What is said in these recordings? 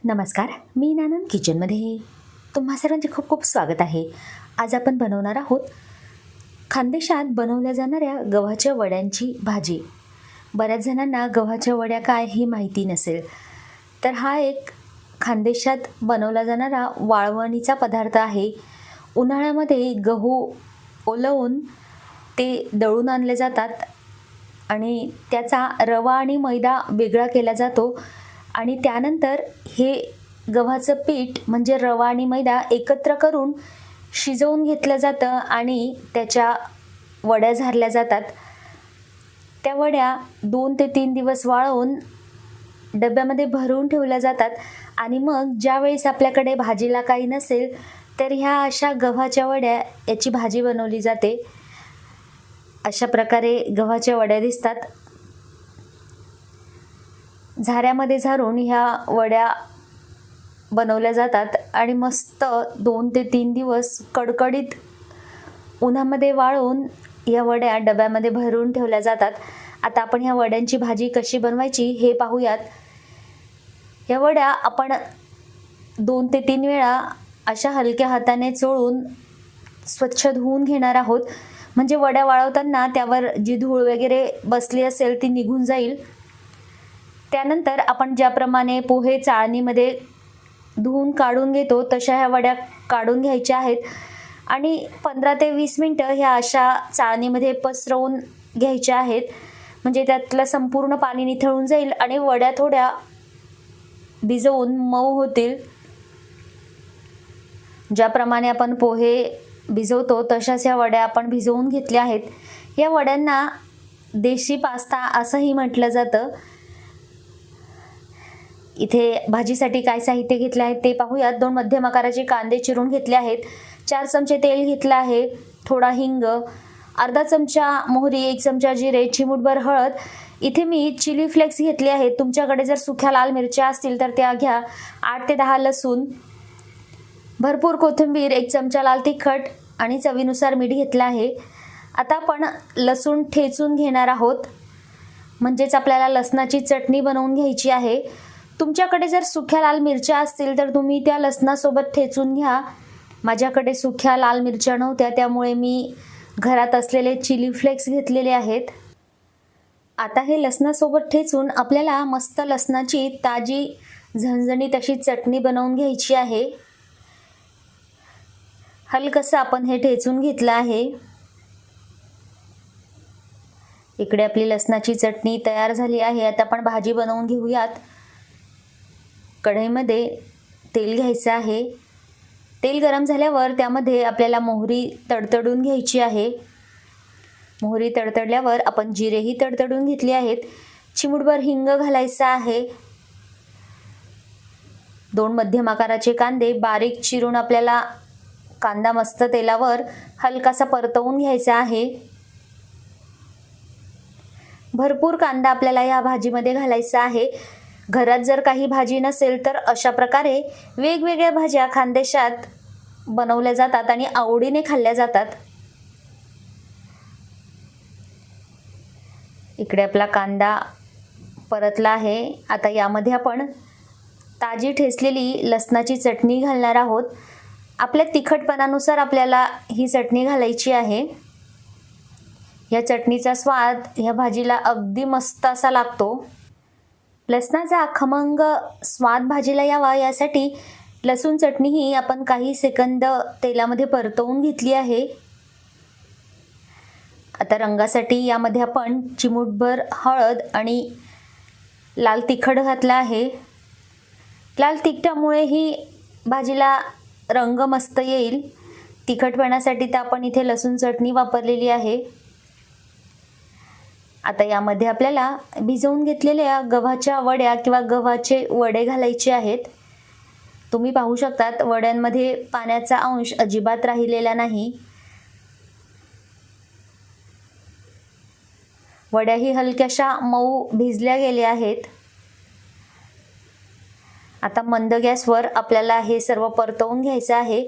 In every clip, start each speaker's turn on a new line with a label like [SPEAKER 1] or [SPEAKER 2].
[SPEAKER 1] नमस्कार, मी नानंद किचनमध्ये तुम्हा सर्वांचे खूप खूप स्वागत आहे. आज आपण बनवणार आहोत खानदेशात बनवल्या जाणाऱ्या गव्हाच्या वड्यांची भाजी. बऱ्याच जणांना गव्हाच्या वड्या काय ही माहिती नसेल, तर हा एक खानदेशात बनवला जाणारा वाळवणीचा पदार्थ आहे. उन्हाळ्यामध्ये गहू ओलवून ते दळून आणले जातात आणि त्याचा रवा आणि मैदा वेगळा केला जातो आणि त्यानंतर हे गव्हाचं पीठ म्हणजे रवा आणि मैदा एकत्र करून शिजवून घेतलं जातं आणि त्याच्या वड्या झारल्या जातात. त्या वड्या 2 ते 3 दिवस वाळवून डब्यामध्ये भरून ठेवल्या जातात आणि मग ज्यावेळेस आपल्याकडे भाजीला काही नसेल तर ह्या अशा गव्हाच्या वड्या याची भाजी बनवली जाते. अशा प्रकारे गव्हाच्या वड्या दिसतात. झाऱ्यामध्ये झारून ह्या वड्या बनवल्या जातात आणि मस्त 2 ते 3 दिवस कडकडीत उन्हामध्ये वाळवून या वड्या डब्यामध्ये भरून ठेवल्या जातात. आता आपण ह्या वड्यांची भाजी कशी बनवायची हे पाहूयात. ह्या वड्या आपण 2 ते 3 वेळा अशा हलक्या हाताने चोळून स्वच्छ धुवून घेणार आहोत, म्हणजे वड्या वाळवताना त्यावर जी धूळ वगैरे बसली असेल ती निघून जाईल. त्यानंतर आपण ज्याप्रमाणे पोहे चाळणीमध्ये धुवून काढून घेतो तशा ह्या वड्या काढून घ्यायच्या आहेत आणि 15 ते 20 मिनटं ह्या अशा चाळणीमध्ये पसरवून घ्यायच्या आहेत, म्हणजे त्यातलं संपूर्ण पाणी निथळून जाईल आणि वड्या थोड्या भिजवून मऊ होतील. ज्याप्रमाणे आपण पोहे भिजवतो तशाच ह्या वड्या आपण भिजवून घेतल्या आहेत. या वड्यांना देशी पास्ता असंही म्हटलं जातं. इथे भाजीसाठी काय साहित्य घेतले आहे ते पाहूयात. 2 मध्यम आकाराचे कांदे चिरून घेतले आहेत, 4 चमचे तेल घेतलं आहे, थोडा हिंग, अर्धा चमचा मोहरी, 1 चमचा जिरे, चिमूटभर हळद. इथे मी चिली फ्लेक्स घेतले आहेत. तुमच्याकडे जर सुक्या लाल मिरच्या असतील तर त्या घ्या. 8 ते 10 लसूण, भरपूर कोथिंबीर, 1 चमचा लाल तिखट आणि चवीनुसार मीठ घेतलं आहे. आता आपण लसूण ठेचून घेणार आहोत, म्हणजेच आपल्याला लसणाची चटणी बनवून घ्यायची आहे. तुमच्याकडे जर सुक्या लाल मिरच्या असतील तर तुम्ही त्या लसणासोबत ठेचून घ्या. माझ्याकडे सुक्या लाल मिरच्या नव्हत्या त्यामुळे मी घरात असलेले चिली फ्लेक्स घेतलेले आहेत. आता हे लसणासोबत ठेचून आपल्याला मस्त लसणाची ताजी झणझणीत अशी चटणी बनवून घ्यायची आहे. हलकसं आपण हे ठेचून घेतलं आहे. इकडे आपली लसणाची चटणी तयार झाली आहे. आता आपण भाजी बनवून घेऊयात. कढईमध्ये तेल घ्यायचं आहे. तेल गरम झाल्यावर त्यामध्ये आपल्याला मोहरी तडतडून घ्यायची आहे. मोहरी तडतडल्यावर आपण जिरेही तडतडून घेतले आहेत. चिमूटभर हिंग घालायचा आहे. 2 मध्यम आकाराचे कांदे बारीक चिरून आपल्याला कांदा मस्त तेलावर हलकासा परतवून घ्यायचा आहे. भरपूर कांदा आपल्याला या भाजीमध्ये घालायचा आहे. घरात जर काही भाजी नसेल तर अशा प्रकारे वेगवेगळ्या भाज्या खानदेशात बनवल्या जातात आणि आवडीने खाल्ल्या जातात. इकडे आपला कांदा परतला आहे. आता यामध्ये आपण ताजी ठेचलेली लसणाची चटणी घालणार आहोत. आपल्या तिखटपणानुसार आपल्याला ही चटणी घालायची आहे. या चटणीचा स्वाद या भाजीला अगदी मस्त असा लागतो. लसणाचा खमंग स्वाद भाजीला यावा यासाठी लसूण चटणीही आपण काही सेकंद तेलामध्ये परतवून घेतली आहे. आता रंगासाठी यामध्ये आपण चिमूटभर हळद आणि लाल तिखट घातला आहे. लाल तिखटामुळे ही भाजीला रंग मस्त येईल. तिखटपणासाठी तर आपण इथे लसूण चटणी वापरलेली आहे. आता यामध्ये आपल्याला भिजवून घेतलेल्या गव्हाच्या वड्या किंवा गव्हाचे वडे घालायचे आहेत. तुम्ही पाहू शकतात वड्यांमध्ये पाण्याचा अंश अजिबात राहिलेला नाही. वड्याही हलक्याशा मऊ भिजल्या गेल्या आहेत. आता मंद गॅसवर आपल्याला हे सर्व परतवून घ्यायचं आहे.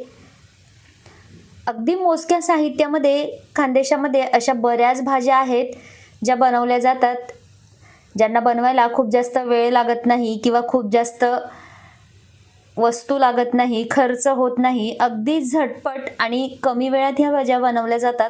[SPEAKER 1] अगदी मोजक्या साहित्यामध्ये खानदेशामध्ये अशा बऱ्याच भाज्या आहेत ज्या बनवल्या जातात, ज्यांना बनवायला खूप जास्त वेळ लागत नाही किंवा खूप जास्त वस्तू लागत नाही, खर्च होत नाही, अगदी झटपट आणि कमी वेळात ह्या भाज्या बनवल्या जातात.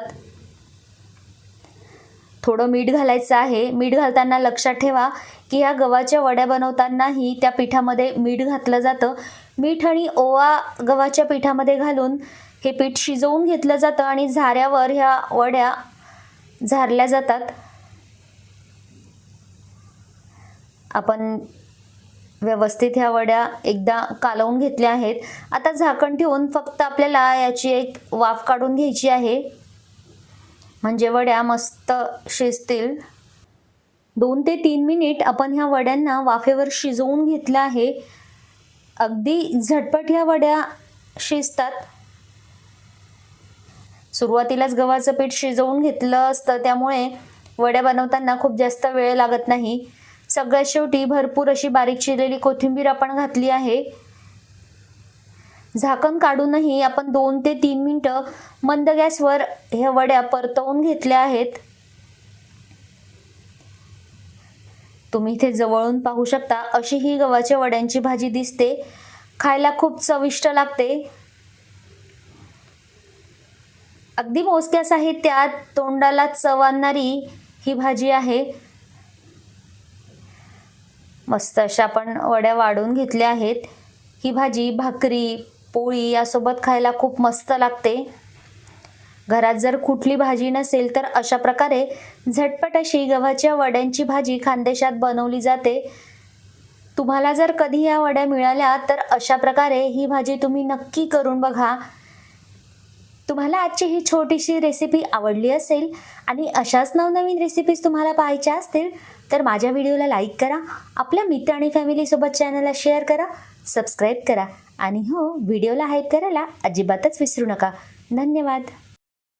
[SPEAKER 1] थोडं मीठ घालायचं आहे. मीठ घालताना लक्षात ठेवा की ह्या गव्हाच्या वड्या बनवतानाही त्या पिठामध्ये मीठ घातलं जातं. मीठ आणि ओवा गव्हाच्या पिठामध्ये घालून हे पीठ शिजवून घेतलं जातं आणि झाऱ्यावर ह्या वड्या झारल्या जातात. आपण व्यवस्थित ह्या वड्या एकदा कालवून घेतल्या आहेत. आता झाकण ठेवून फक्त आपल्याला याची एक वाफ काढून घ्यायची आहे, म्हणजे वड्या मस्त शिजतील. 2 ते 3 मिनिट आपण ह्या वड्यांना वाफेवर शिजवून घेतलं आहे. अगदी झटपट ह्या वड्या शिजतात. सुरुवातीलाच गव्हाचं पीठ शिजवून घेतलं असतं, त्यामुळे वड्या बनवताना खूप जास्त वेळ लागत नाही. सगळ्यात शेवटी भरपूर अशी बारीक चिरलेली कोथिंबीर आपण घातली आहे. झाकण काढूनही आपण 2 ते 3 मिनिटं मंद गॅसवर ह्या वड्या परतवून घेतल्या आहेत. तुम्ही इथे जवळून पाहू शकता, अशी ही गव्हाच्या वड्यांची भाजी दिसते. खायला खूप चविष्ट लागते. अगदी मोजक्या साहित्यात तोंडाला चव आणणारी ही भाजी आहे. मस्त अशा आपण वड्या वाढून घेतल्या आहेत. ही भाजी भाकरी, पोळी यासोबत खायला खूप मस्त लागते. घरात जर कुठली भाजी नसेल तर अशा प्रकारे झटपट अशी गव्हाच्या वड्यांची भाजी खानदेशात बनवली जाते. तुम्हाला जर कधी या वड्या मिळाल्या तर अशा प्रकारे ही भाजी तुम्ही नक्की करून बघा. तुम्हाला आजची ही छोटीशी रेसिपी आवडली असेल आणि अशाच नवनवीन रेसिपीज तुम्हाला पाहायच्या असतील तर माझ्या व्हिडिओला लाईक करा, आपल्या मित्र आणि फॅमिलीसोबत चॅनलला शेअर करा, सबस्क्राईब करा आणि हो, व्हिडिओला हाईप करायला अजिबातच विसरू नका. धन्यवाद.